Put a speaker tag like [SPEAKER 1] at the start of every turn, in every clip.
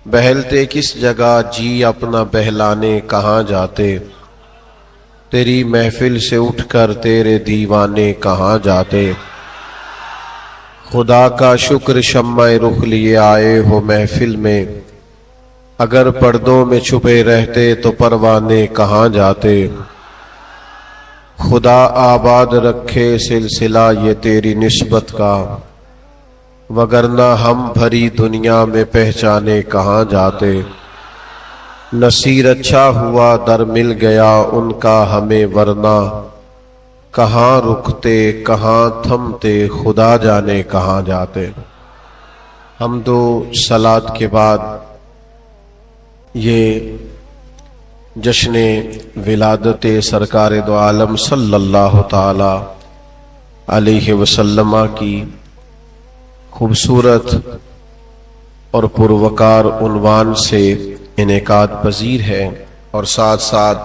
[SPEAKER 1] بہلتے کس جگہ جی اپنا بہلانے کہاں جاتے، تیری محفل سے اٹھ کر تیرے دیوانے کہاں جاتے۔ خدا کا شکر شمع رخ لیے آئے ہو محفل میں، اگر پردوں میں چھپے رہتے تو پروانے کہاں جاتے۔ خدا آباد رکھے سلسلہ یہ تیری نسبت کا، وگرنہ ہم بھری دنیا میں پہچانے کہاں جاتے۔ نصیر اچھا ہوا در مل گیا ان کا ہمیں، ورنہ کہاں رکتے کہاں تھمتے خدا جانے کہاں جاتے۔ حمد و صلات کے بعد یہ جشن ولادت سرکار دو عالم صلی اللہ تعالی علیہ وسلم کی خوبصورت اور پروقار عنوان سے انعقاد پذیر ہے، اور ساتھ ساتھ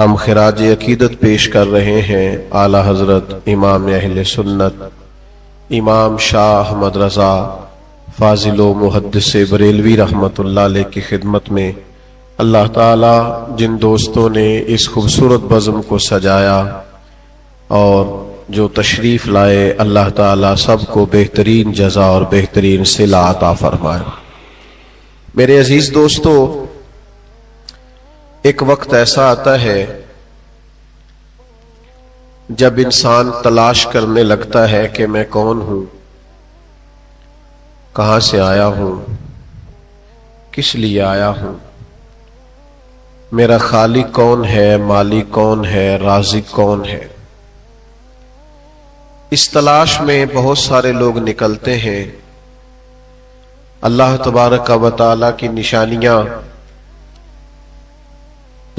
[SPEAKER 1] ہم خراج عقیدت پیش کر رہے ہیں اعلیٰ حضرت امام اہل سنت امام شاہ احمد رضا فاضل و محدث بریلوی رحمۃ اللہ علیہ کی خدمت میں۔ اللہ تعالیٰ جن دوستوں نے اس خوبصورت بزم کو سجایا اور جو تشریف لائے، اللہ تعالیٰ سب کو بہترین جزا اور بہترین صلہ عطا فرمائے۔ میرے عزیز دوستو، ایک وقت ایسا آتا ہے جب انسان تلاش کرنے لگتا ہے کہ میں کون ہوں، کہاں سے آیا ہوں، کس لیے آیا ہوں، میرا خالق کون ہے، مالک کون ہے، رازق کون ہے۔ اس تلاش میں بہت سارے لوگ نکلتے ہیں۔ اللہ تبارک و تعالی کی نشانیاں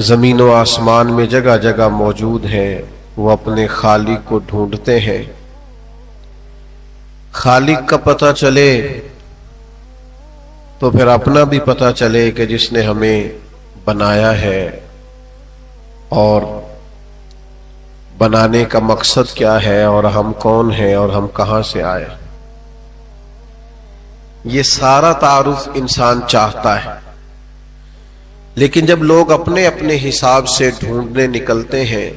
[SPEAKER 1] زمین و آسمان میں جگہ جگہ موجود ہیں، وہ اپنے خالق کو ڈھونڈتے ہیں۔ خالق کا پتہ چلے تو پھر اپنا بھی پتہ چلے کہ جس نے ہمیں بنایا ہے اور بنانے کا مقصد کیا ہے، اور ہم کون ہیں اور ہم کہاں سے آئے۔ یہ سارا تعارف انسان چاہتا ہے، لیکن جب لوگ اپنے اپنے حساب سے ڈھونڈنے نکلتے ہیں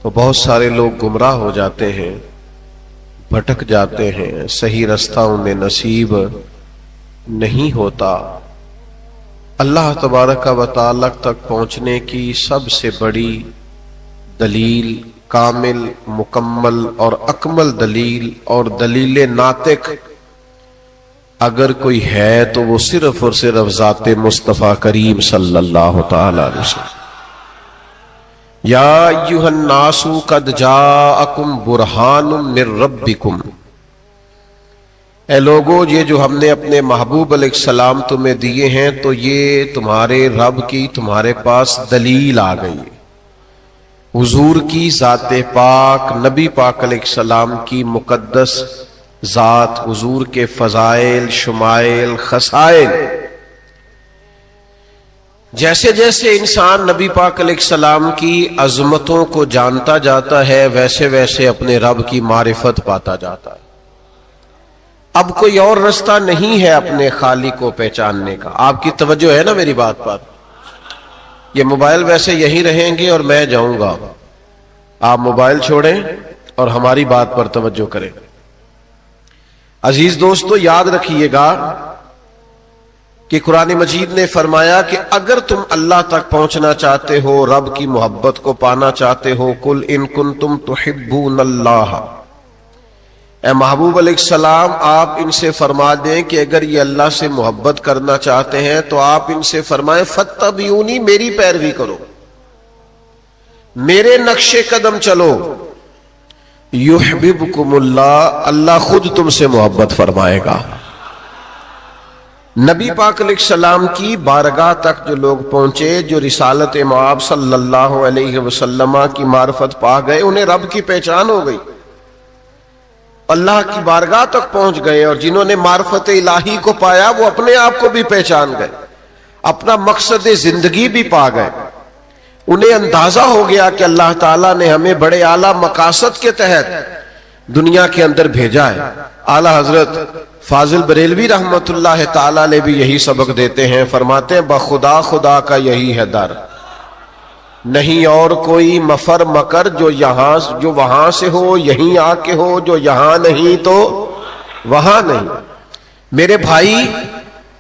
[SPEAKER 1] تو بہت سارے لوگ گمراہ ہو جاتے ہیں، بھٹک جاتے ہیں، صحیح رستہ انہیں نصیب نہیں ہوتا۔ اللہ تبارک و تعالی تک پہنچنے کی سب سے بڑی دلیل، کامل، مکمل اور اکمل دلیل اور دلیل ناطق اگر کوئی ہے تو وہ صرف اور صرف ذات مصطفیٰ کریم صلی اللہ تعالی علیہ وسلم۔ یا ایھا الناس قد جاءکم برہان من ربکم، اے لوگو، یہ جو ہم نے اپنے محبوب علیہ السلام تمہیں دیے ہیں تو یہ تمہارے رب کی تمہارے پاس دلیل آ گئی ہے۔ حضور کی ذات پاک، نبی پاک علیہ السلام کی مقدس ذات، حضور کے فضائل، شمائل، خصائل، جیسے جیسے انسان نبی پاک علیہ السلام کی عظمتوں کو جانتا جاتا ہے، ویسے ویسے اپنے رب کی معرفت پاتا جاتا ہے۔ اب کوئی اور رستہ نہیں ہے اپنے خالق کو پہچاننے کا۔ آپ کی توجہ ہے نا میری بات پر؟ یہ موبائل ویسے یہیں رہیں گے اور میں جاؤں گا، آپ موبائل چھوڑیں اور ہماری بات پر توجہ کریں۔ عزیز دوستو، یاد رکھیے گا کہ قرآن مجید نے فرمایا کہ اگر تم اللہ تک پہنچنا چاہتے ہو، رب کی محبت کو پانا چاہتے ہو، قل ان کنتم تحبون اللہ، اے محبوب علیہ السلام آپ ان سے فرما دیں کہ اگر یہ اللہ سے محبت کرنا چاہتے ہیں تو آپ ان سے فرمائیں فاتبعونی، میری پیروی کرو، میرے نقش قدم چلو، یحببکم اللہ، اللہ خود تم سے محبت فرمائے گا۔ نبی پاک علیہ السلام کی بارگاہ تک جو لوگ پہنچے، جو رسالت مآب صلی اللہ علیہ وسلم کی معرفت پا گئے، انہیں رب کی پہچان ہو گئی، اللہ کی بارگاہ تک پہنچ گئے، اور جنہوں نے معرفت الہی کو پایا وہ اپنے آپ کو بھی پہچان گئے، اپنا مقصد زندگی بھی پا گئے۔ انہیں اندازہ ہو گیا کہ اللہ تعالیٰ نے ہمیں بڑے اعلیٰ مقاصد کے تحت دنیا کے اندر بھیجا ہے۔ اعلیٰ حضرت فاضل بریلوی رحمت اللہ تعالی علیہ بھی یہی سبق دیتے ہیں، فرماتے ہیں بخدا خدا کا یہی ہے در، نہیں اور کوئی مفر مکر جو وہاں سے ہو یہیں آ کے ہو، جو یہاں نہیں تو وہاں نہیں۔ میرے بھائی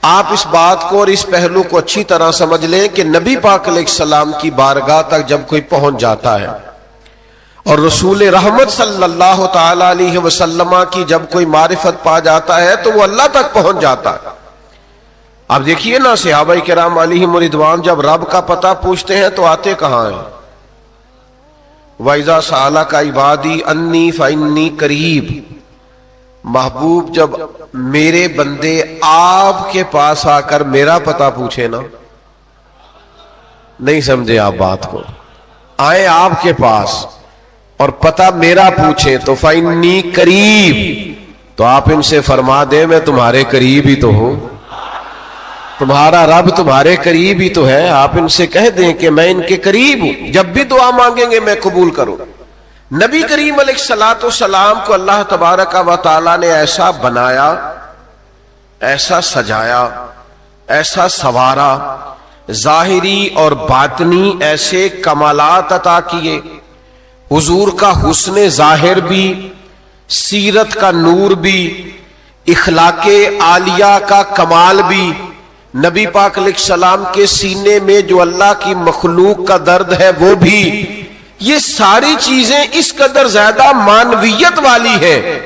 [SPEAKER 1] آپ اس بات کو اور اس پہلو کو اچھی طرح سمجھ لیں کہ نبی پاک علیہ السلام کی بارگاہ تک جب کوئی پہنچ جاتا ہے اور رسول رحمت صلی اللہ تعالی علیہ وسلم کی جب کوئی معرفت پا جاتا ہے تو وہ اللہ تک پہنچ جاتا ہے۔ آپ دیکھیے نا صحابہ کرام علیہم رضوان جب رب کا پتہ پوچھتے ہیں تو آتے کہاں ہیں؟ وَإِذَا سَأَلَكَ عِبَادِي أَنِّي فَإِنِّي قَرِيبٌ، محبوب جب میرے بندے آپ کے پاس آ کر میرا پتہ پوچھے نا، نہیں سمجھے آپ بات کو، آئے آپ کے پاس اور پتہ میرا پوچھیں تو فَإِنِّي قَرِيبٌ، تو آپ ان سے فرما دیں میں تمہارے قریب ہی تو ہوں، تمہارا رب تمہارے قریب ہی تو ہے۔ آپ ان سے کہہ دیں کہ میں ان کے قریب ہوں، جب بھی دعا مانگیں گے میں قبول کروں۔ نبی کریم علیہ السلام کو اللہ تبارک و تعالی نے ایسا بنایا، ایسا سجایا، ایسا سوارا، ظاہری اور باطنی ایسے کمالات عطا کیے، حضور کا حسن ظاہر بھی، سیرت کا نور بھی، اخلاق عالیہ کا کمال بھی، نبی پاک علیہ السلام کے سینے میں جو اللہ کی مخلوق کا درد ہے وہ بھی، یہ ساری چیزیں اس قدر زیادہ معنویت والی ہے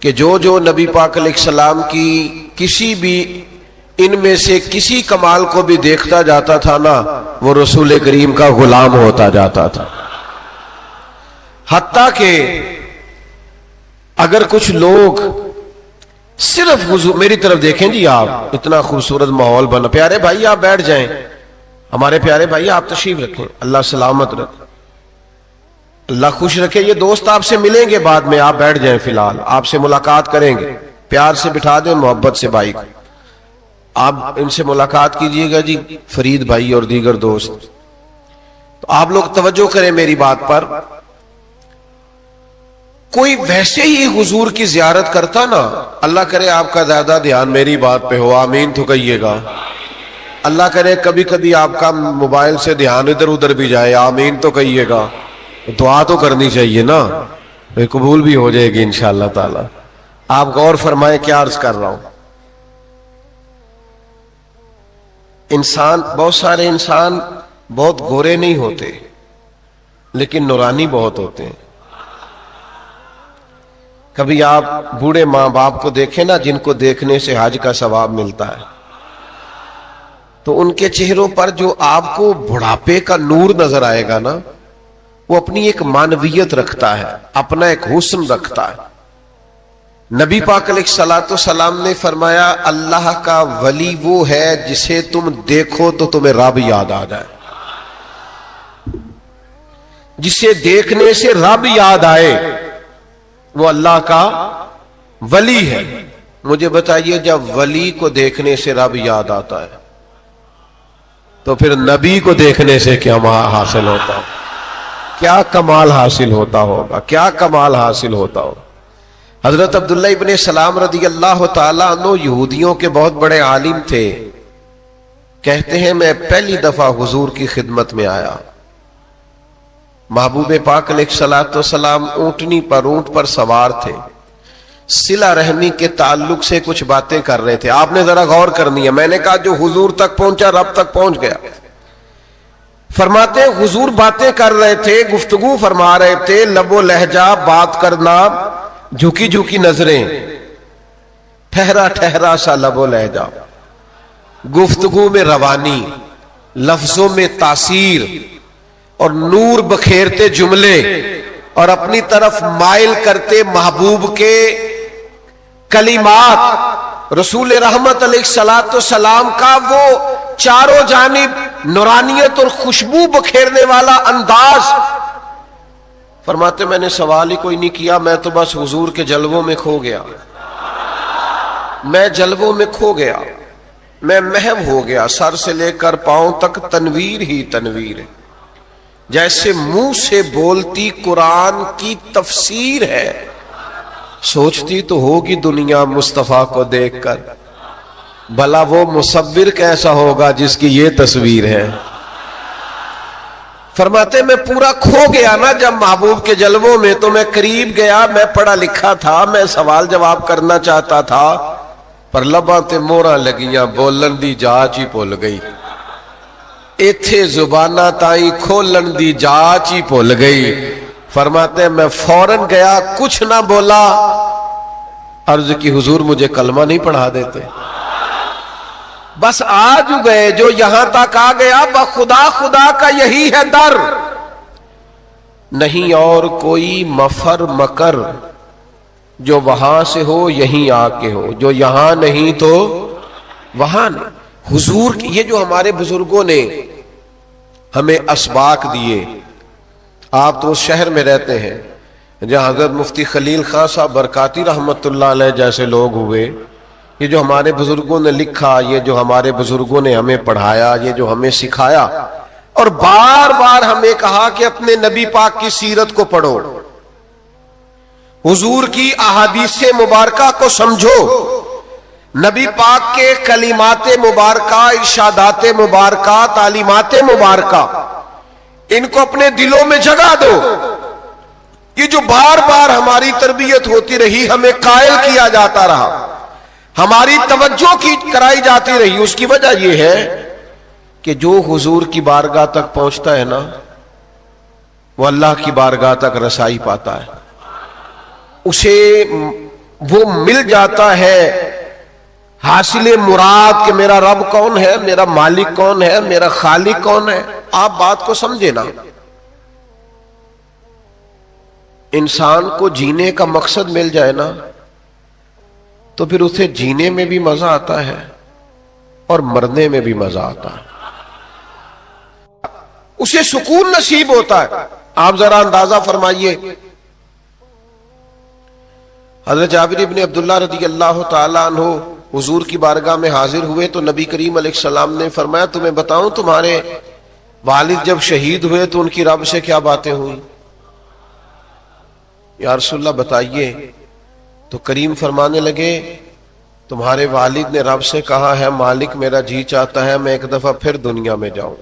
[SPEAKER 1] کہ جو نبی پاک علیہ السلام کی کسی بھی ان میں سے کسی کمال کو بھی دیکھتا جاتا تھا نا، وہ رسول کریم کا غلام ہوتا جاتا تھا۔ حتیٰ کہ اگر کچھ لوگ صرف حضور، میری طرف دیکھیں جی، آپ اتنا خوبصورت ماحول بنا، پیارے بھائی آپ بیٹھ جائیں، ہمارے پیارے بھائی آپ تشریف رکھیں، اللہ سلامت رکھیں، اللہ خوش رکھے۔ یہ دوست آپ سے ملیں گے بعد میں، آپ بیٹھ جائیں، فی الحال آپ سے ملاقات کریں گے، پیار سے بٹھا دیں، محبت سے بھائی کو آپ ان سے ملاقات کیجئے گا جی، فرید بھائی اور دیگر دوست۔ تو آپ لوگ توجہ کریں میری بات پر، کوئی ویسے ہی حضور کی زیارت کرتا نا، اللہ کرے آپ کا زیادہ دھیان میری بات پہ ہو، آمین تو کہیے گا۔ اللہ کرے کبھی کبھی آپ کا موبائل سے دھیان ادھر ادھر بھی جائے، آمین تو کہیے گا۔ دعا تو کرنی چاہیے نا، قبول بھی ہو جائے گی انشاءاللہ تعالی۔ آپ غور فرمائیں کیا عرض کر رہا ہوں۔ بہت سارے انسان بہت گورے نہیں ہوتے لیکن نورانی بہت ہوتے ہیں۔ کبھی آپ بوڑھے ماں باپ کو دیکھیں نا، جن کو دیکھنے سے حج کا ثواب ملتا ہے، تو ان کے چہروں پر جو آپ کو بڑھاپے کا نور نظر آئے گا نا، وہ اپنی ایک معنویت رکھتا ہے، اپنا ایک حسن رکھتا ہے۔ نبی پاک علیہ السلام نے فرمایا اللہ کا ولی وہ ہے جسے تم دیکھو تو تمہیں رب یاد آ جائے، جسے دیکھنے سے رب یاد آئے وہ اللہ کا ولی ہے۔ مجھے بتائیے جب ولی کو دیکھنے سے رب یاد آتا ہے تو پھر نبی کو دیکھنے سے کیا حاصل ہوتا ہے، کیا کمال حاصل ہوتا ہوگا، کیا کمال حاصل ہوتا ہوگا۔ حضرت عبداللہ ابن سلام رضی اللہ تعالیٰ عنہ یہودیوں کے بہت بڑے عالم تھے، کہتے ہیں میں پہلی دفعہ حضور کی خدمت میں آیا، محبوب پاک علیہ السلام اونٹ پر سوار تھے، صلہ رحمی کے تعلق سے کچھ باتیں کر رہے تھے۔ آپ نے ذرا غور کرنی ہے، میں نے کہا جو حضور تک پہنچا رب تک پہنچ گیا۔ فرماتے ہیں حضور باتیں کر رہے تھے، گفتگو فرما رہے تھے، لب و لہجہ، بات کرنا، جھکی جھکی نظریں، ٹھہرا ٹھہرا سا لب و لہجہ، گفتگو میں روانی، لفظوں میں تاثیر اور نور بکھیرتے جملے اور اپنی طرف مائل کرتے محبوب کے کلمات، رسول رحمت علیہ السلام کا وہ چاروں جانب نورانیت اور خوشبو بکھیرنے والا انداز۔ فرماتے میں نے سوال ہی کوئی نہیں کیا، میں تو بس حضور کے جلووں میں کھو گیا، میں جلووں میں کھو گیا، میں محو ہو گیا، سر سے لے کر پاؤں تک تنویر ہی تنویر ہے، جیسے منہ سے بولتی قرآن کی تفسیر ہے۔ سوچتی تو ہوگی دنیا مصطفیٰ کو دیکھ کر، بھلا وہ مصور کیسا ہوگا جس کی یہ تصویر ہے۔ فرماتے میں پورا کھو گیا نا جب محبوب کے جلووں میں، تو میں قریب گیا، میں پڑھا لکھا تھا، میں سوال جواب کرنا چاہتا تھا، پر لباں تے موہراں لگیاں، بولن دی جاچ ہی بھول گئی، ایتھے زباناں تائیں کھولن دی جاچ ہی بھول گئی۔ فرماتے ہیں میں فوراً گیا، کچھ نہ بولا، عرض کی حضور مجھے کلمہ نہیں پڑھا دیتے؟ بس آج گئے، جو یہاں تک آ گیا بخدا خدا کا یہی ہے در، نہیں اور کوئی مفر مکر، جو وہاں سے ہو یہیں آ کے ہو، جو یہاں نہیں تو وہاں نہیں۔ حضور کی یہ جو ہمارے بزرگوں نے ہمیں اسباق دیے، آپ تو اس شہر میں رہتے ہیں جہاں حضرت مفتی خلیل خان صاحب برکاتی رحمت اللہ علیہ جیسے لوگ ہوئے، یہ جو ہمارے بزرگوں نے لکھا، یہ جو ہمارے بزرگوں نے ہمیں پڑھایا، یہ جو ہمیں سکھایا، اور بار بار ہمیں کہا کہ اپنے نبی پاک کی سیرت کو پڑھو، حضور کی احادیث مبارکہ کو سمجھو، نبی پاک کے کلمات مبارکہ، ارشادات مبارکہ، تعلیمات مبارکہ، ان کو اپنے دلوں میں جگہ دو۔ یہ جو بار بار ہماری تربیت ہوتی رہی، ہمیں قائل کیا جاتا رہا، ہماری توجہ کی کرائی جاتی رہی، اس کی وجہ یہ ہے کہ جو حضور کی بارگاہ تک پہنچتا ہے نا، وہ اللہ کی بارگاہ تک رسائی پاتا ہے، اسے وہ مل جاتا ہے حاصل مراد کہ میرا رب کون ہے، میرا مالک کون ہے، میرا خالق کون ہے۔ آپ بات کو سمجھے نا، انسان کو جینے کا مقصد مل جائے نا تو پھر اسے جینے میں بھی مزہ آتا ہے اور مرنے میں بھی مزہ آتا ہے، اسے سکون نصیب ہوتا ہے۔ آپ ذرا اندازہ فرمائیے، حضرت جابر بن عبداللہ رضی اللہ تعالیٰ عنہ حضور کی بارگاہ میں حاضر ہوئے تو نبی کریم علیہ السلام نے فرمایا تمہیں بتاؤں تمہارے والد جب شہید ہوئے تو ان کی رب سے کیا باتیں ہوئی؟ یا رسول اللہ بتائیے۔ تو کریم فرمانے لگے تمہارے والد نے رب سے کہا ہے مالک میرا جی چاہتا ہے میں ایک دفعہ پھر دنیا میں جاؤں،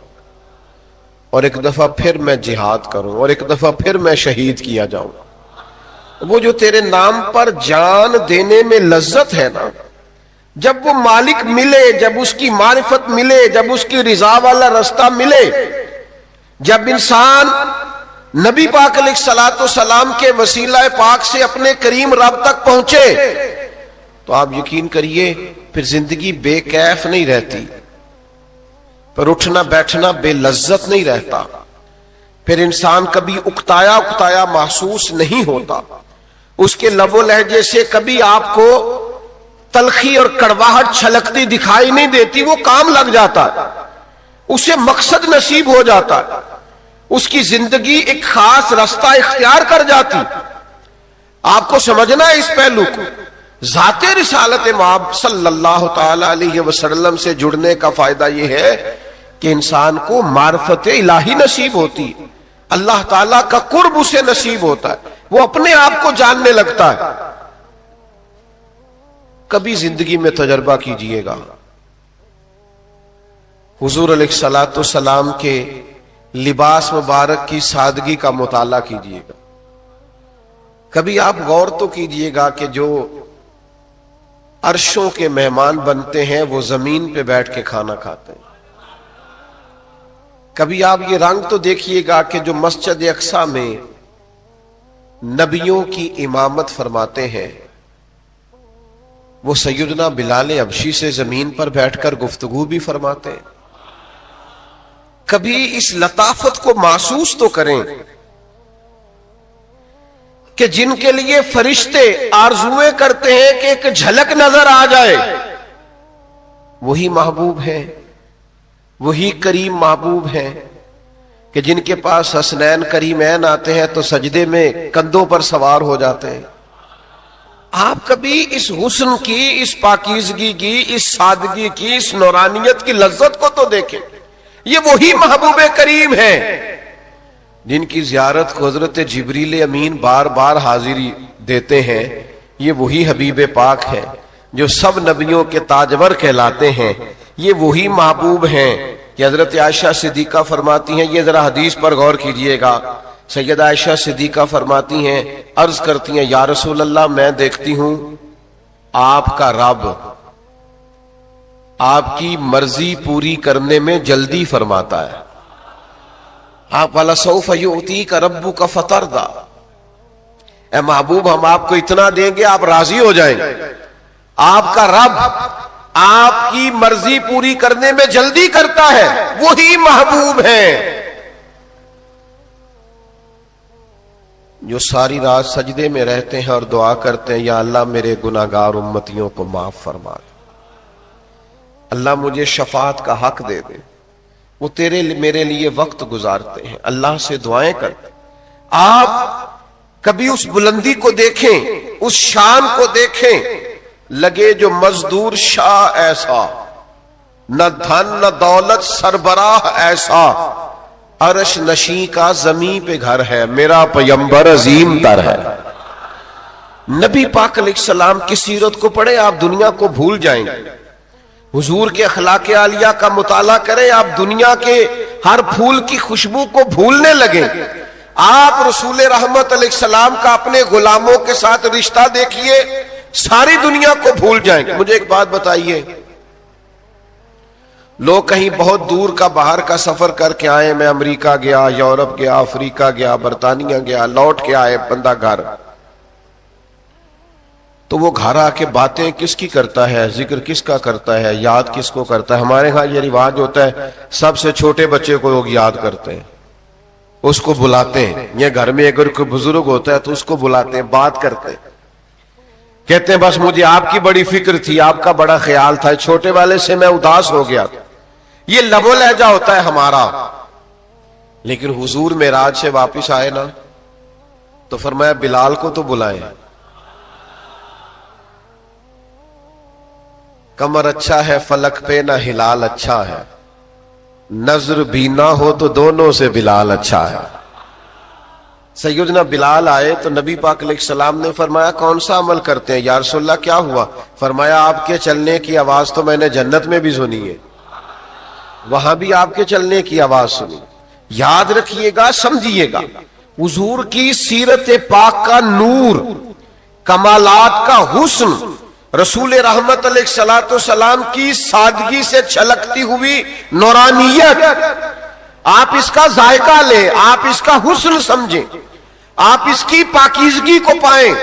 [SPEAKER 1] اور ایک دفعہ پھر میں جہاد کروں، اور ایک دفعہ پھر میں شہید کیا جاؤں۔ وہ جو تیرے نام پر جان دینے میں لذت ہے نا، جب وہ مالک ملے، جب اس کی معرفت ملے، جب اس کی رضا والا رستہ ملے، جب انسان نبی پاک علیہ الصلوۃ والسلام کے وسیلہ پاک سے اپنے کریم رب تک پہنچے، تو آپ یقین کریے پھر زندگی بے کیف نہیں رہتی، پر اٹھنا بیٹھنا بے لذت نہیں رہتا، پھر انسان کبھی اکتایا اکتایا محسوس نہیں ہوتا، اس کے لب و لہجے سے کبھی آپ کو تلخی اور کڑواہٹ چھلکتی دکھائی نہیں دیتی، وہ کام لگ جاتا ہے، اسے مقصد نصیب ہو جاتا ہے، اس کی زندگی ایک خاص رستہ اختیار کر جاتی۔ آپ کو سمجھنا ہے اس پہلو کو، ذات رسالت مآب صلی اللہ تعالی علیہ وسلم سے جڑنے کا فائدہ یہ ہے کہ انسان کو معرفت الہی نصیب ہوتی ہے، اللہ تعالیٰ کا قرب اسے نصیب ہوتا ہے، وہ اپنے آپ کو جاننے لگتا ہے۔ کبھی زندگی میں تجربہ کیجئے گا، حضور علیہ الصلوۃ والسلام کے لباس مبارک کی سادگی کا مطالعہ کیجئے گا، کبھی آپ غور تو کیجئے گا کہ جو عرشوں کے مہمان بنتے ہیں وہ زمین پہ بیٹھ کے کھانا کھاتے ہیں، کبھی آپ یہ رنگ تو دیکھیے گا کہ جو مسجد اقصی میں نبیوں کی امامت فرماتے ہیں وہ سیدنا بلال حبشی سے زمین پر بیٹھ کر گفتگو بھی فرماتے ہیں۔ کبھی اس لطافت کو محسوس تو کریں کہ جن کے لیے فرشتے آرزویں کرتے ہیں کہ ایک جھلک نظر آ جائے، وہی محبوب ہیں، وہی کریم محبوب ہیں کہ جن کے پاس حسنین کریمین آتے ہیں تو سجدے میں کندھوں پر سوار ہو جاتے ہیں۔ آپ کبھی اس حسن کی، اس پاکیزگی کی، اس سادگی کی، اس نورانیت کی لذت کو تو دیکھیں، یہ وہی محبوب کریم ہیں جن کی زیارت کو حضرت جبریل امین بار بار حاضری دیتے ہیں۔ یہ وہی حبیب پاک ہے جو سب نبیوں کے تاجور کہلاتے ہیں، یہ وہی محبوب ہیں کہ حضرت عائشہ صدیقہ فرماتی ہیں، یہ ذرا حدیث پر غور کیجئے گا، سیدہ عائشہ صدیقہ فرماتی ہیں، عرض کرتی ہیں یا رسول اللہ میں دیکھتی ہوں آپ کا رب آپ کی مرضی پوری کرنے میں جلدی فرماتا ہے۔ آپ والا سوف یؤتیک ربک فترضی، اے محبوب ہم آپ کو اتنا دیں گے آپ راضی ہو جائیں گے۔ آپ کا رب آپ کی مرضی پوری کرنے میں جلدی کرتا ہے، وہی محبوب ہے جو ساری رات سجدے میں رہتے ہیں اور دعا کرتے ہیں یا اللہ میرے گناہگار امتیوں کو معاف فرما دے، اللہ مجھے شفاعت کا حق دے دے۔ وہ تیرے میرے لیے وقت گزارتے ہیں، اللہ سے دعائیں کرتے ہیں۔ آپ کبھی اس بلندی کو دیکھیں، اس شان کو دیکھیں، لگے جو مزدور شاہ ایسا، نہ دھن نہ دولت سربراہ ایسا، عرش نشیں کا زمین پہ گھر ہے، میرا پیمبر عظیم تر ہے۔ نبی پاک علیہ السلام کی سیرت کو پڑھیں آپ دنیا کو بھول جائیں گے، حضور کے اخلاق عالیہ کا مطالعہ کریں آپ دنیا کے ہر پھول کی خوشبو کو بھولنے لگیں۔ آپ رسول رحمت علیہ السلام کا اپنے غلاموں کے ساتھ رشتہ دیکھیے، ساری دنیا کو بھول جائیں گے۔ مجھے ایک بات بتائیے، لوگ کہیں بہت دور کا باہر کا سفر کر کے آئے، میں امریکہ گیا، یورپ گیا، افریقہ گیا، برطانیہ گیا، لوٹ کے آئے بندہ گھر، تو وہ گھر آ کے باتیں کس کی کرتا ہے، ذکر کس کا کرتا ہے، یاد کس کو کرتا ہے؟ ہمارے ہاں یہ رواج ہوتا ہے سب سے چھوٹے بچے کو لوگ یاد کرتے ہیں، اس کو بلاتے ہیں، یہ گھر میں اگر کوئی بزرگ ہوتا ہے تو اس کو بلاتے ہیں، بات کرتے ہیں، کہتے ہیں بس مجھے آپ کی بڑی فکر تھی، آپ کا بڑا خیال تھا، چھوٹے والے سے میں اداس ہو گیا۔ یہ لب و لہجہ ہوتا ہے ہمارا۔ لیکن حضور معراج سے واپس آئے نا تو فرمایا بلال کو تو بلائیں، کمر اچھا ہے فلک پہ نہ ہلال اچھا ہے، نظر بھی نہ ہو تو دونوں سے بلال اچھا ہے۔ سیدنا بلال آئے تو نبی پاک علیہ السلام نے فرمایا کون سا عمل کرتے ہیں؟ یا رسول اللہ کیا ہوا؟ فرمایا آپ کے چلنے کی آواز تو میں نے جنت میں بھی سنی ہے، وہاں بھی آپ کے چلنے کی آواز سنی۔ یاد رکھیے گا، سمجھیے گا، حضور کی سیرت پاک کا نور، کمالات کا حسن، رسول رحمت علیہ السلام کی سادگی سے چھلکتی ہوئی نورانیت، آپ اس کا ذائقہ لیں، آپ اس کا حسن سمجھیں، آپ اس کی پاکیزگی کو پائیں۔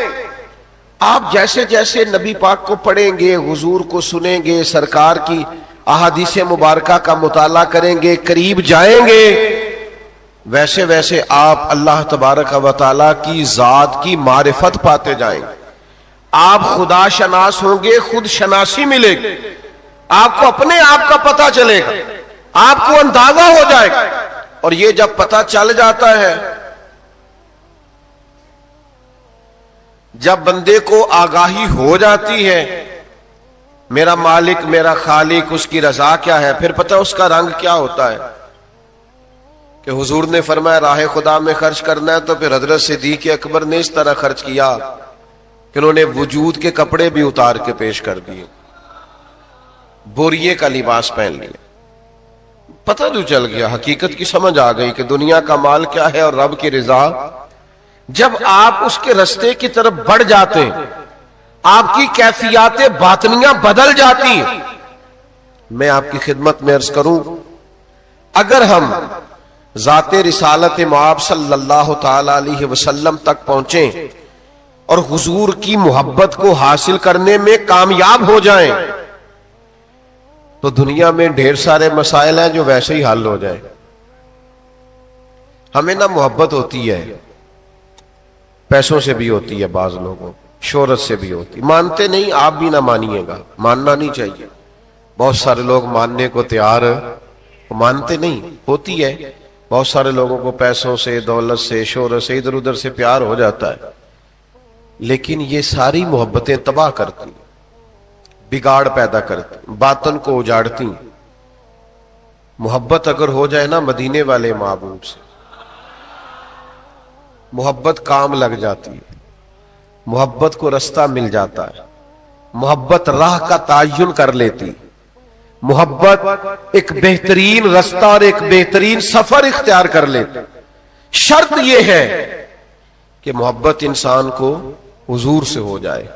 [SPEAKER 1] آپ جیسے جیسے نبی پاک کو پڑھیں گے، حضور کو سنیں گے، سرکار کی احادیث مبارکہ کا مطالعہ کریں گے، قریب جائیں گے، ویسے ویسے آپ اللہ تبارک و تعالیٰ کی ذات کی معرفت پاتے جائیں گے۔ آپ خدا شناس ہوں گے، خود شناسی ملے گی، آپ کو اپنے آپ کا پتہ چلے گا، آپ کو اندازہ ہو جائے گا۔ اور یہ جب پتہ چل جاتا ہے، جب بندے کو آگاہی ہو جاتی ہے میرا مالک میرا خالق، اس کی رضا کیا ہے، پھر پتہ اس کا رنگ کیا ہوتا ہے کہ حضور نے فرمایا راہ خدا میں خرچ کرنا ہے تو پھر حضرت صدیق اکبر نے اس طرح خرچ کیا کہ انہوں نے وجود کے کپڑے بھی اتار کے پیش کر دیے، بوریے کا لباس پہن لیا۔ پتہ جو چل گیا، حقیقت کی سمجھ آ گئی کہ دنیا کا مال کیا ہے اور رب کی رضا۔ جب آپ اس کے رستے کی طرف بڑھ جاتے ہیں، آپ کی کیفیات باطنیاں بدل جاتی ہیں۔ میں آپ کی خدمت میں عرض کروں، اگر ہم ذات رسالت مآب صلی اللہ تعالی علیہ وسلم تک پہنچیں اور حضور کی محبت کو حاصل کرنے میں کامیاب ہو جائیں تو دنیا میں ڈھیر سارے مسائل ہیں جو ویسے ہی حل ہو جائیں۔ ہمیں نہ محبت ہوتی ہے، پیسوں سے بھی ہوتی ہے، بعض لوگوں شہرت سے بھی ہوتی، مانتے نہیں، آپ بھی نہ مانیے گا، ماننا نہیں چاہیے۔ بہت سارے لوگ ماننے کو تیار مانتے نہیں، ہوتی ہے۔ بہت سارے لوگوں کو پیسوں سے، دولت سے، شہرت سے، ادھر ادھر سے پیار ہو جاتا ہے، لیکن یہ ساری محبتیں تباہ کرتی، بگاڑ پیدا کرتی، باطن کو اجاڑتی۔ محبت اگر ہو جائے نا مدینے والے محبوب سے، محبت کام لگ جاتی ہے۔ محبت کو رستہ مل جاتا ہے، محبت راہ کا تعین کر لیتی، محبت ایک بہترین رستہ اور ایک بہترین سفر اختیار کر لیتی۔ شرط یہ ہے کہ محبت انسان کو حضور سے ہو جائے،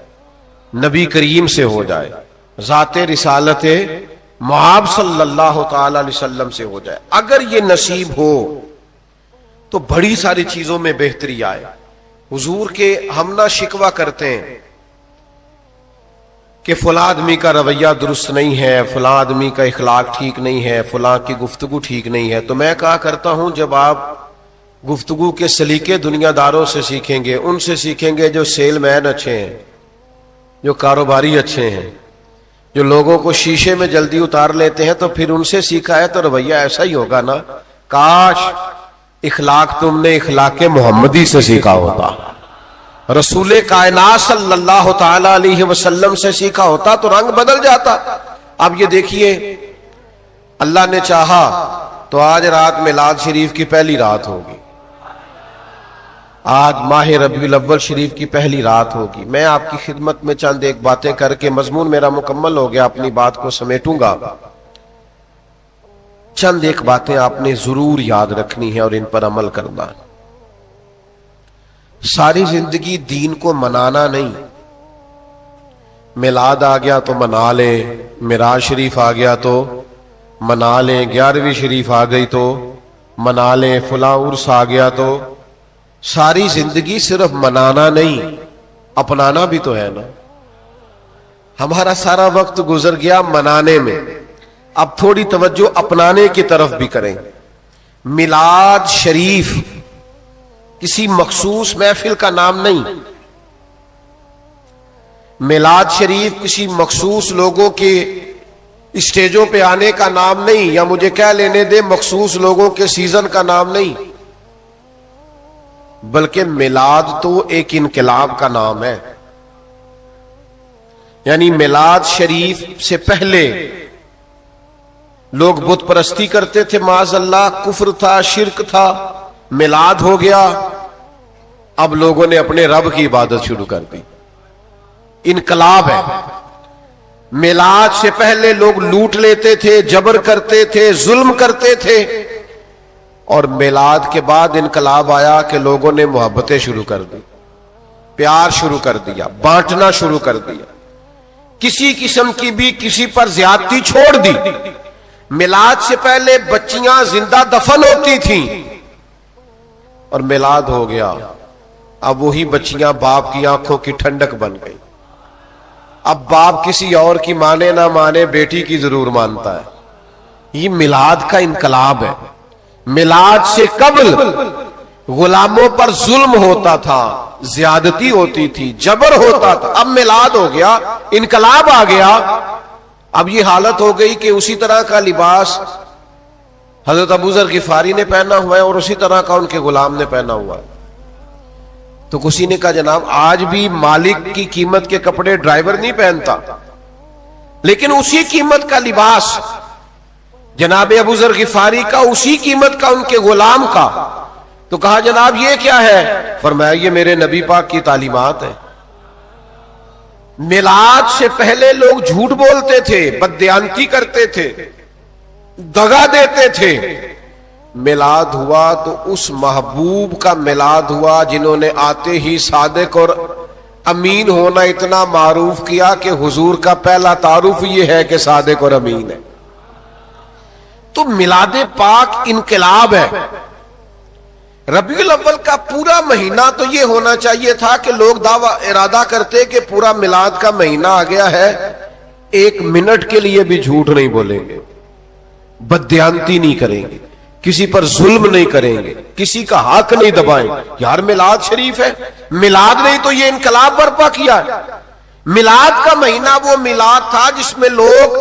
[SPEAKER 1] نبی کریم سے ہو جائے، ذات رسالت معاب صلی اللہ تعالی علیہ وسلم سے ہو جائے۔ اگر یہ نصیب ہو تو بڑی ساری چیزوں میں بہتری آئے۔ حضور کے ہم نہ شکوہ کرتے ہیں کہ فلاں آدمی کا رویہ درست نہیں ہے، فلاں آدمی کا اخلاق ٹھیک نہیں ہے، فلاں کی گفتگو ٹھیک نہیں ہے، تو میں کہا کرتا ہوں جب آپ گفتگو کے سلیقے دنیا داروں سے سیکھیں گے، ان سے سیکھیں گے جو سیل مین اچھے ہیں، جو کاروباری اچھے ہیں، جو لوگوں کو شیشے میں جلدی اتار لیتے ہیں، تو پھر ان سے سیکھا ہے تو رویہ ایسا ہی ہوگا نا۔ کاش اخلاق تم نے اخلاق محمدی سے سیکھا ہوتا، رسول کائنات صلی اللہ تعالی علیہ وسلم سے سیکھا ہوتا تو رنگ بدل جاتا۔ اب یہ دیکھیے، اللہ نے چاہا تو آج رات میلاد شریف کی پہلی رات ہوگی، آج ماہ ربیع الاول شریف کی پہلی رات ہوگی۔ میں آپ کی خدمت میں چند ایک باتیں کر کے مضمون میرا مکمل ہو گیا، اپنی بات کو سمیٹوں گا۔ چند ایک باتیں آپ نے ضرور یاد رکھنی ہے اور ان پر عمل کرنا ہے۔ ساری زندگی دین کو منانا نہیں، میلاد آ گیا تو منا لے، معراج شریف آ گیا تو منا لے، 11ویں شریف آ گئی تو منا لے، فلاں عرس آ گیا تو۔ ساری زندگی صرف منانا نہیں، اپنانا بھی تو ہے نا۔ ہمارا سارا وقت گزر گیا منانے میں، اب تھوڑی توجہ اپنانے کی طرف بھی کریں۔ میلاد شریف کسی مخصوص محفل کا نام نہیں، میلاد شریف کسی مخصوص لوگوں کے اسٹیجوں پہ آنے کا نام نہیں، یا مجھے کہہ لینے دے مخصوص لوگوں کے سیزن کا نام نہیں، بلکہ میلاد تو ایک انقلاب کا نام ہے۔ یعنی میلاد شریف سے پہلے لوگ بت پرستی کرتے تھے، معاذ اللہ، کفر تھا، شرک تھا، میلاد ہو گیا، اب لوگوں نے اپنے رب کی عبادت شروع کر دی، انقلاب ہے۔ میلاد سے پہلے لوگ لوٹ لیتے تھے، جبر کرتے تھے، ظلم کرتے تھے، اور میلاد کے بعد انقلاب آیا کہ لوگوں نے محبتیں شروع کر دی، پیار شروع کر دیا، بانٹنا شروع کر دیا، کسی قسم کی بھی کسی پر زیادتی چھوڑ دی۔ میلاد سے پہلے بچیاں زندہ دفن ہوتی تھیں، اور میلاد ہو گیا، اب وہی بچیاں باپ کی آنکھوں کی ٹھنڈک بن گئی۔ اب باپ کسی اور کی مانے نہ مانے، بیٹی کی ضرور مانتا ہے۔ یہ میلاد کا انقلاب ہے۔ میلاد سے قبل غلاموں پر ظلم ہوتا تھا، زیادتی ہوتی تھی، جبر ہوتا تھا، اب میلاد ہو گیا، انقلاب آ گیا۔ اب یہ حالت ہو گئی کہ اسی طرح کا لباس حضرت ابوذر غفاری نے پہنا ہوا ہے اور اسی طرح کا ان کے غلام نے پہنا ہوا ہے۔ تو کسی نے کہا جناب آج بھی مالک کی قیمت کے کپڑے ڈرائیور نہیں پہنتا، لیکن اسی قیمت کا لباس جناب ابوذر غفاری کا، اسی قیمت کا ان کے غلام کا۔ تو کہا جناب یہ کیا ہے؟ فرمایا یہ میرے نبی پاک کی تعلیمات ہے۔ میلاد سے پہلے لوگ جھوٹ بولتے تھے، بددیانتی کرتے تھے، دغا دیتے تھے۔ میلاد ہوا تو اس محبوب کا میلاد ہوا جنہوں نے آتے ہی صادق اور امین ہونا اتنا معروف کیا کہ حضور کا پہلا تعارف یہ ہے کہ صادق اور امین ہے۔ تو میلاد پاک انقلاب ہے۔ ربیع الاول کا پورا مہینہ تو یہ ہونا چاہیے تھا کہ لوگ دعویٰ ارادہ کرتے کہ پورا میلاد کا مہینہ آ گیا ہے، ایک منٹ کے لیے بھی جھوٹ نہیں بولیں گے، بددیانتی نہیں کریں گے، کسی پر ظلم نہیں کریں گے، کسی کا حق نہیں دبائیں گے۔ یار میلاد شریف ہے، میلاد نہیں تو یہ انقلاب برپا کیا ہے۔ میلاد کا مہینہ وہ میلاد تھا جس میں لوگ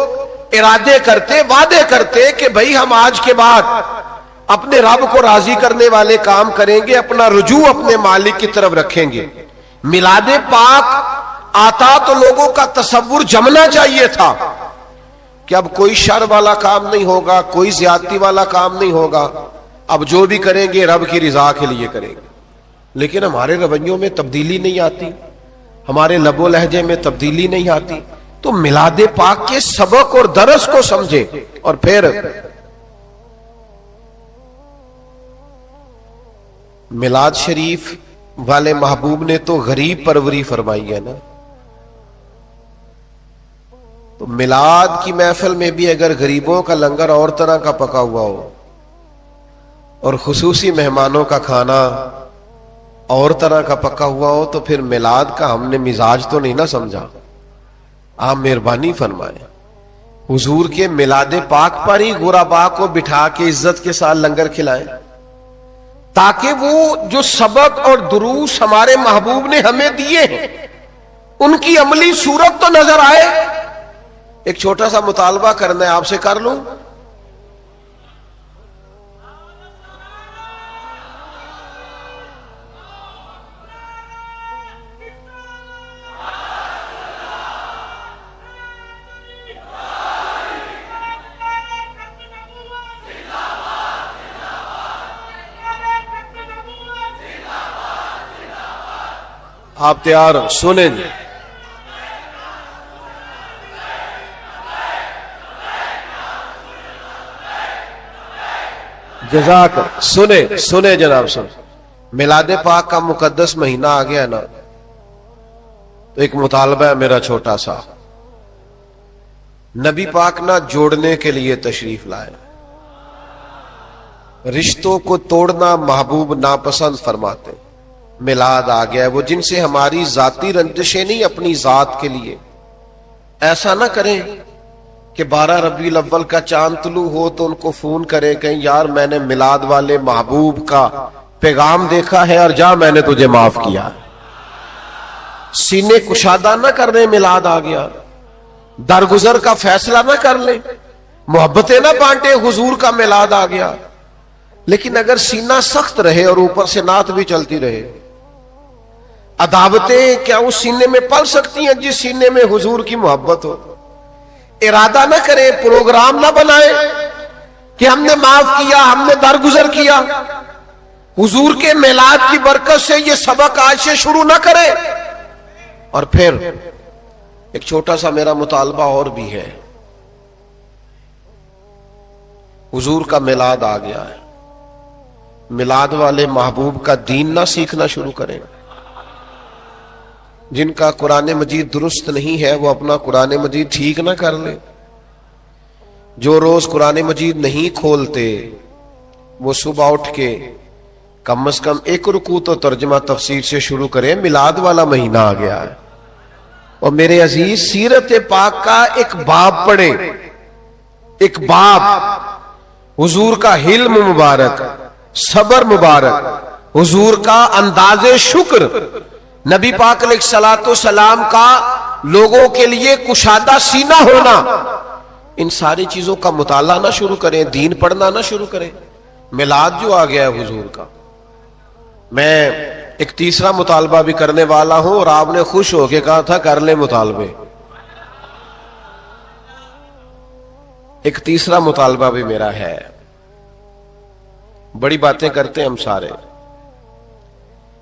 [SPEAKER 1] ارادے کرتے، وعدے کرتے کہ بھئی ہم آج کے بعد اپنے رب کو راضی کرنے والے کام کریں گے، اپنا رجوع اپنے مالک کی طرف رکھیں گے۔ میلاد پاک آتا تو لوگوں کا تصور جمنا چاہیے تھا کہ اب کوئی شر والا کام نہیں ہوگا، کوئی زیادتی والا کام نہیں ہوگا، اب جو بھی کریں گے رب کی رضا کے لیے کریں گے۔ لیکن ہمارے رویوں میں تبدیلی نہیں آتی، ہمارے لب و لہجے میں تبدیلی نہیں آتی. تو میلاد پاک کے سبق اور درس کو سمجھے. اور پھر میلاد شریف والے محبوب نے تو غریب پروری فرمائی ہے نا. تو میلاد کی محفل میں بھی اگر غریبوں کا لنگر اور طرح کا پکا ہوا ہو اور خصوصی مہمانوں کا کھانا اور طرح کا پکا ہوا ہو تو پھر میلاد کا ہم نے مزاج تو نہیں نہ سمجھا. آپ مہربانی فرمائیں حضور کے میلاد پاک پر ہی غربا کو بٹھا کے عزت کے ساتھ لنگر کھلائیں تاکہ وہ جو سبق اور دروس ہمارے محبوب نے ہمیں دیے ہیں ان کی عملی صورت تو نظر آئے. ایک چھوٹا سا مطالبہ کرنا ہے آپ سے، کر لوں؟ آپ تیار ہو؟ سنیں جی. جزاک سنے جناب سن. میلاد پاک کا مقدس مہینہ آ گیا نا، تو ایک مطالبہ ہے میرا چھوٹا سا. نبی پاک نہ جوڑنے کے لیے تشریف لائے. رشتوں کو توڑنا محبوب ناپسند فرماتے. میلاد آ گیا ہے، وہ جن سے ہماری ذاتی رنجشیں نہیں، اپنی ذات کے لیے. ایسا نہ کریں کہ 12 ربیع الاول کا چاند طلوع ہو تو ان کو فون کرے کہ یار میں نے میلاد والے محبوب کا پیغام دیکھا ہے اور جا میں نے تجھے معاف کیا. سینے کشادہ نہ کر لیں میلاد آ گیا. درگزر کا فیصلہ نہ کر لیں، محبتیں نہ بانٹے حضور کا میلاد آ گیا. لیکن اگر سینہ سخت رہے اور اوپر سے نعت بھی چلتی رہے، عداوتیں کیا اس سینے میں پل سکتی ہیں جس سینے میں حضور کی محبت ہو؟ ارادہ نہ کرے، پروگرام نہ بنائے کہ ہم نے معاف کیا، ہم نے درگزر کیا. حضور کے میلاد کی برکت سے یہ سبق آج سے شروع نہ کرے. اور پھر ایک چھوٹا سا میرا مطالبہ اور بھی ہے. حضور کا میلاد آ گیا ہے، میلاد والے محبوب کا دین نہ سیکھنا شروع کریں. جن کا قرآن مجید درست نہیں ہے وہ اپنا قرآن مجید ٹھیک نہ کر لیں. جو روز قرآن مجید نہیں کھولتے وہ صبح اٹھ کے کم از کم ایک رکوع تو ترجمہ تفسیر سے شروع کریں. میلاد والا مہینہ آ گیا ہے. اور میرے عزیز سیرت پاک کا ایک باب پڑھیں، ایک باب. حضور کا حلم مبارک، صبر مبارک، حضور کا انداز شکر، نبی پاک علیہ الصلوۃ والسلام کا لوگوں کے لیے کشادہ سینہ ہونا، ان ساری چیزوں کا مطالعہ نہ شروع کریں، دین پڑھنا نہ شروع کریں. میلاد جو آ گیا ہے حضور کا، میں ایک تیسرا مطالبہ بھی کرنے والا ہوں اور آپ نے خوش ہو کے کہا تھا کر لیں مطالبے. ایک تیسرا مطالبہ بھی میرا ہے. بڑی باتیں کرتے ہیں ہم سارے،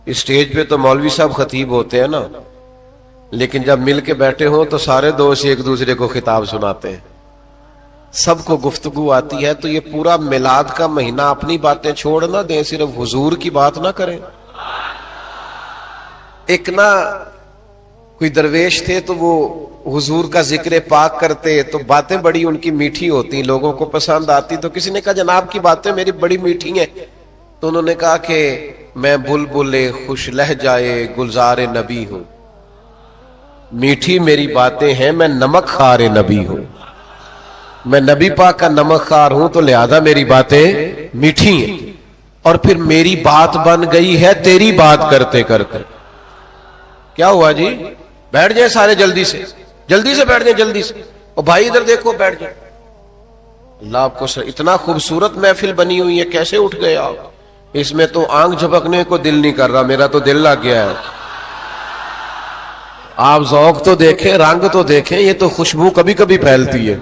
[SPEAKER 1] اسٹیج پہ تو مولوی صاحب خطیب ہوتے ہیں نا، لیکن جب مل کے بیٹھے ہوں تو سارے دوست ایک دوسرے کو خطاب سناتے ہیں، سب کو گفتگو آتی ہے. تو یہ پورا میلاد کا مہینہ اپنی باتیں چھوڑ نہ دیں، صرف حضور کی بات نہ کریں. ایک نہ کوئی درویش تھے تو وہ حضور کا ذکر پاک کرتے تو باتیں بڑی ان کی میٹھی ہوتی، لوگوں کو پسند آتی. تو کسی نے کہا جناب کی باتیں میری بڑی میٹھی ہیں. تو انہوں نے کہا کہ میں بلبل خوش لہجائے گلزار نبی ہوں، میٹھی میری باتیں ہیں، میں نمک خار نبی ہوں، میں نبی پاک کا نمک خار ہوں تو لہذا میری باتیں میٹھی ہیں. اور پھر میری بات بن گئی ہے تیری بات کرتے کرتے. کیا ہوا جی؟ بیٹھ جائیں سارے جلدی سے بیٹھ جائیں جلدی سے. اور بھائی ادھر دیکھو بیٹھ جائیں. اللہ آپ کو اتنا خوبصورت محفل بنی ہوئی ہے، کیسے اٹھ گئے آپ؟ اس میں تو آنکھ جھپکنے کو دل نہیں کر رہا، میرا تو دل لگ گیا ہے. آپ ذوق تو دیکھیں، رنگ تو دیکھیں، یہ تو خوشبو کبھی کبھی پھیلتی ہے.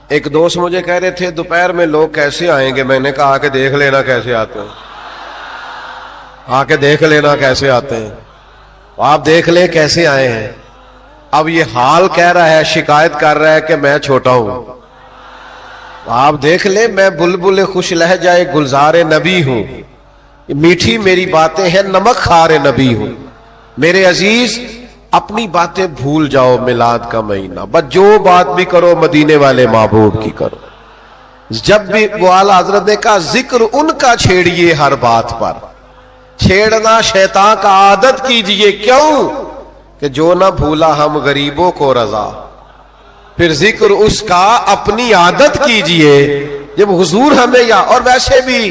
[SPEAKER 1] ایک دوست مجھے کہہ رہے تھے دوپہر میں لوگ کیسے آئیں گے. میں نے کہا آ کے دیکھ لینا کیسے آتے ہیں، آ کے دیکھ لینا کیسے آتے ہیں. آپ دیکھ لیں کیسے آئے ہیں. اب یہ حال کہہ رہا ہے, شکایت کر رہا ہے کہ میں چھوٹا ہوں. آپ دیکھ لیں میں بلبل خوش لہجہ گلزار نبی ہوں, میٹھی میری باتیں ہیں نمک خار نبی ہوں. میرے عزیز اپنی باتیں بھول جاؤ, میلاد کا مہینہ, بس جو بات بھی کرو مدینے والے محبوب کی کرو. جب بھی وہ اعلیٰ حضرت نے کہا ذکر ان کا چھیڑیے ہر بات پر, چھیڑنا شیطان کا عادت کیجئے. کیوں کہ جو نہ بھولا ہم غریبوں کو رضا, پھر ذکر اس کا اپنی عادت کیجئے. جب حضور ہمیں یا اور ویسے بھی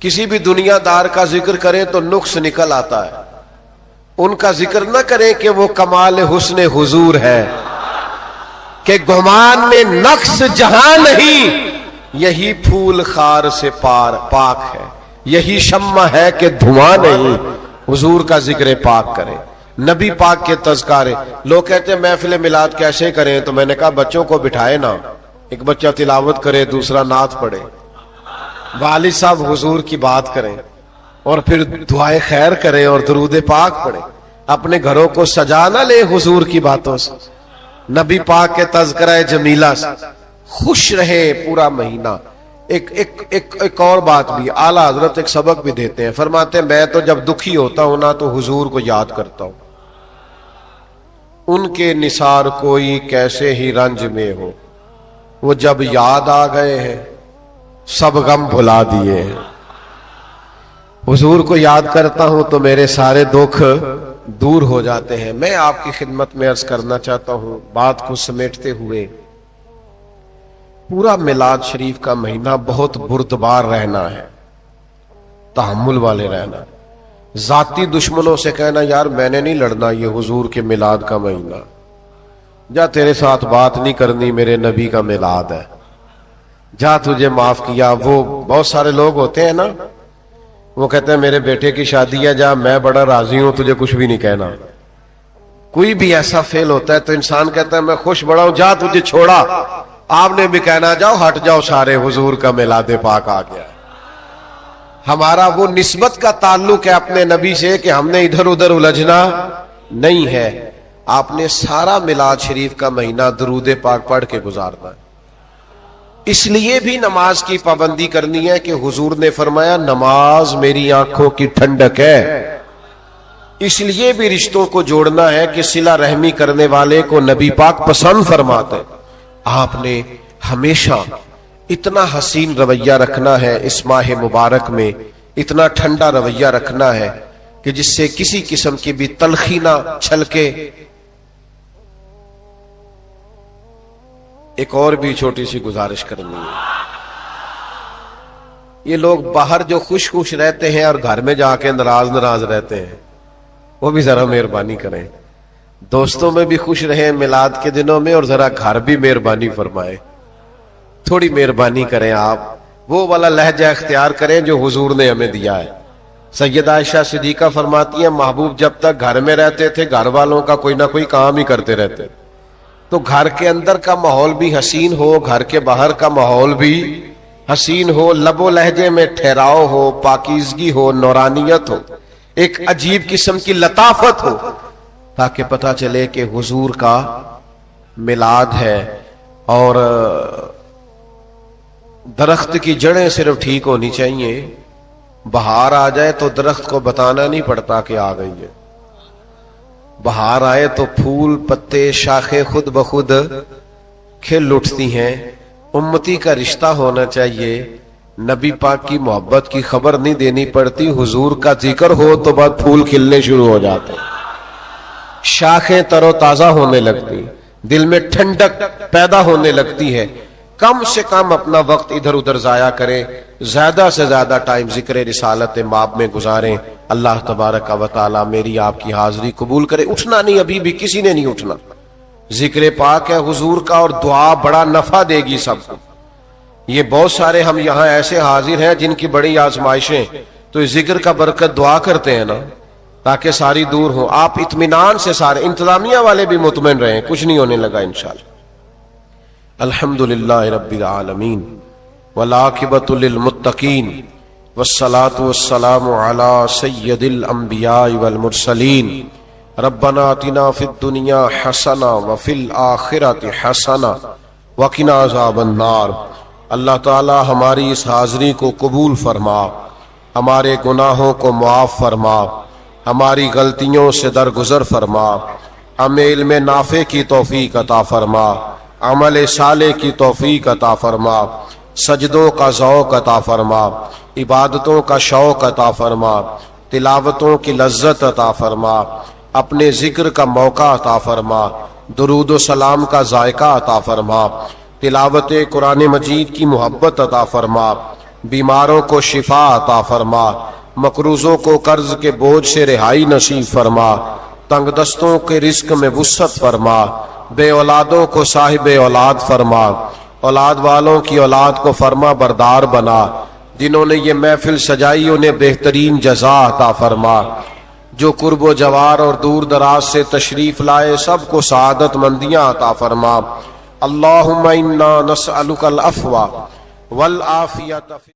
[SPEAKER 1] کسی بھی دنیا دار کا ذکر کریں تو نقص نکل آتا ہے. ان کا ذکر نہ کریں کہ وہ کمال حسن حضور ہے, کہ گمان میں نقص جہاں نہیں, یہی پھول خار سے پاک ہے, یہی شمع ہے کہ دھواں نہیں. حضور کا ذکر پاک کریں, نبی پاک کے تذکارے. لوگ کہتے ہیں محفل میلاد کیسے کریں, تو میں نے کہا بچوں کو بٹھائے نا, ایک بچہ تلاوت کرے, دوسرا نعت پڑھے, والد صاحب حضور کی بات کریں, اور پھر دعائے خیر کریں اور درود پاک پڑھیں. اپنے گھروں کو سجا نہ لیں حضور کی باتوں سے, نبی پاک کے تذکرہ جمیلہ سے خوش رہے پورا مہینہ. ایک اور بات بھی اعلیٰ حضرت ایک سبق بھی دیتے ہیں. فرماتے ہیں میں تو جب دکھی ہوتا ہوں نا تو حضور کو یاد کرتا ہوں. ان کے نثار کوئی کیسے ہی رنج میں ہو, وہ جب یاد آ گئے ہیں سب غم بھلا دیے ہیں. حضور کو یاد کرتا ہوں تو میرے سارے دکھ دور ہو جاتے ہیں. میں آپ کی خدمت میں عرض کرنا چاہتا ہوں بات کو سمیٹتے ہوئے, پورا میلاد شریف کا مہینہ بہت بردبار رہنا ہے, تحمل والے رہنا. ذاتی دشمنوں سے کہنا یار میں نے نہیں لڑنا یہ حضور کے میلاد کا مہینہ, جا تیرے ساتھ بات نہیں کرنی, میرے نبی کا میلاد ہے, جا تجھے معاف کیا. وہ بہت سارے لوگ ہوتے ہیں نا, وہ کہتے ہیں میرے بیٹے کی شادی ہے, جا میں بڑا راضی ہوں, تجھے کچھ بھی نہیں کہنا. کوئی بھی ایسا فیل ہوتا ہے تو انسان کہتا ہے میں خوش بڑا ہوں, جا تجھے چھوڑا. آپ نے بھی کہنا جاؤ ہٹ جاؤ سارے, حضور کا میلاد پاک آ گیا. ہمارا وہ نسبت کا تعلق ہے اپنے نبی سے کہ ہم نے ادھر ادھر الجھنا نہیں ہے. آپ نے سارا میلاد شریف کا مہینہ درود پاک پڑھ کے گزارنا ہے. اس لیے بھی نماز کی پابندی کرنی ہے کہ حضور نے فرمایا نماز میری آنکھوں کی ٹھنڈک ہے. اس لیے بھی رشتوں کو جوڑنا ہے کہ صلہ رحمی کرنے والے کو نبی پاک پسند فرماتے. آپ نے ہمیشہ اتنا حسین رویہ رکھنا ہے اس ماہ مبارک میں, اتنا ٹھنڈا رویہ رکھنا ہے کہ جس سے کسی قسم کی بھی تلخی نہ چھلکے. ایک اور بھی چھوٹی سی گزارش کرنی ہے, یہ لوگ باہر جو خوش خوش رہتے ہیں اور گھر میں جا کے ناراض رہتے ہیں, وہ بھی ذرا مہربانی کریں. دوستوں میں بھی خوش رہیں میلاد کے دنوں میں, اور ذرا گھر بھی مہربانی فرمائے, تھوڑی مہربانی کریں. آپ وہ والا لہجہ اختیار کریں جو حضور نے ہمیں دیا ہے. سیدہ عائشہ صدیقہ فرماتی ہیں محبوب جب تک گھر میں رہتے تھے گھر والوں کا کوئی نہ کوئی کام ہی کرتے رہتے, تو گھر کے اندر کا ماحول بھی حسین ہو, گھر کے باہر کا ماحول بھی حسین ہو, لب و لہجے میں ٹھہراؤ ہو, پاکیزگی ہو, نورانیت ہو, ایک عجیب قسم کی لطافت ہو, تاکہ پتہ چلے کہ حضور کا میلاد ہے. اور درخت کی جڑیں صرف ٹھیک ہونی چاہیے. بہار آ جائے تو درخت کو بتانا نہیں پڑتا کہ آ گئی ہے. بہار آئے تو پھول پتے شاخیں خود بخود کھل اٹھتی ہیں. امتی کا رشتہ ہونا چاہیے, نبی پاک کی محبت کی خبر نہیں دینی پڑتی, حضور کا ذکر ہو تو بعد پھول کھلنے شروع ہو جاتے ہیں, شاخیں تر و تازہ ہونے لگتی, دل میں ٹھنڈک پیدا ہونے لگتی ہے. کم سے کم اپنا وقت ادھر ادھر ضائع کریں, زیادہ سے زیادہ ٹائم ذکر رسالت ماب میں گزاریں. اللہ تبارک و تعالی میری آپ کی حاضری قبول کرے. اٹھنا نہیں, ابھی بھی کسی نے نہیں اٹھنا, ذکر پاک ہے حضور کا, اور دعا بڑا نفع دے گی سب کو. یہ بہت سارے ہم یہاں ایسے حاضر ہیں جن کی بڑی آزمائشیں, تو اس ذکر کا برکت دعا کرتے ہیں نا تاکہ ساری دور ہوں. آپ اطمینان سے سارے انتظامیہ والے بھی مطمئن رہیں, کچھ نہیں ہونے لگا انشاءاللہ. الحمدللہ رب العالمین والعاقبۃ للمتقین والصلاة والسلام على سید الانبیاء والمرسلین ربنا آتنا فی الدنیا حسنہ وفی الآخرۃ حسنہ وقنا عذاب النار۔ اللہ تعالی ہماری اس حاضری کو قبول فرما، ہمارے گناہوں کو معاف فرما، ہماری غلطیوں سے درگزر فرما، ہمیں علم نافع کی توفیق عطا فرما، عمل صالح کی توفیق عطا فرما، سجدوں کا ذوق عطا فرما، عبادتوں کا شوق عطا فرما، تلاوتوں کی لذت عطا فرما، اپنے ذکر کا موقع عطا فرما، درود و سلام کا ذائقہ عطا فرما، تلاوت قرآن مجید کی محبت عطا فرما، بیماروں کو شفا عطا فرما، مقروضوں کو قرض کے بوجھ سے رہائی نصیب فرما، تنگ دستوں کے رزق میں وسعت فرما، بے اولادوں کو صاحب اولاد فرما، اولاد والوں کی اولاد کو فرما بردار بنا، جنہوں نے یہ محفل سجائی انہیں بہترین جزا عطا فرما، جو قرب و جوار اور دور دراز سے تشریف لائے سب کو سعادت مندیاں عطا فرما۔ اللہم انا نسألک العفو والعافیۃ